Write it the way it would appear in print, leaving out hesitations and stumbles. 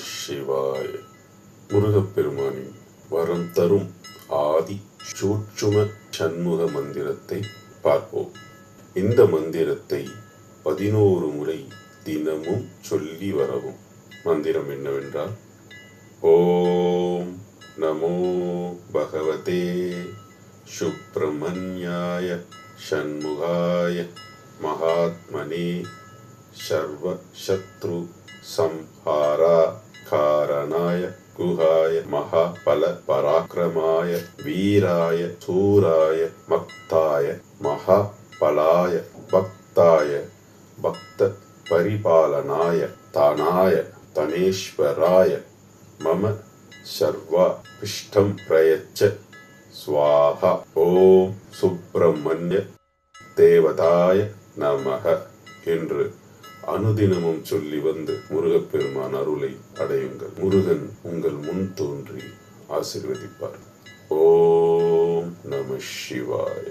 சிவாய. முருகப்பெருமானின் வரம் தரும் ஆதி சூட்சும சண்முக மந்திரத்தை பார்ப்போம். இந்த மந்திரத்தை 11 முறை தினமும் சொல்லி வரவும். மந்திரம் என்னவென்றால், ஓம் நமோ பகவதே சுப்ரமண்யாய ஷண்முகாய மகாத்மனே சர்வ சத்ரு சம்ஹாரா காரணாய குஹாய மகாபல பராக்கிரமாய வீராய சூராய மக்தாய மகாபலாய பக்தாய பக்த பரிபாலனாய தானாய தனேஸ்வராய மம சர்வா பிஷ்டம் பிரயச்ச ஸ்வாஹா. ஓம் சுப்பிரமணிய தேவதாய நமக என்று அனுதினமும் சொல்லி வந்து முருகப்பெருமான் அருளை அடையுங்கள். முருகன் உங்கள் முன் தோன்றி ஆசீர்வதிப்பார். ஓம் நம சிவாய.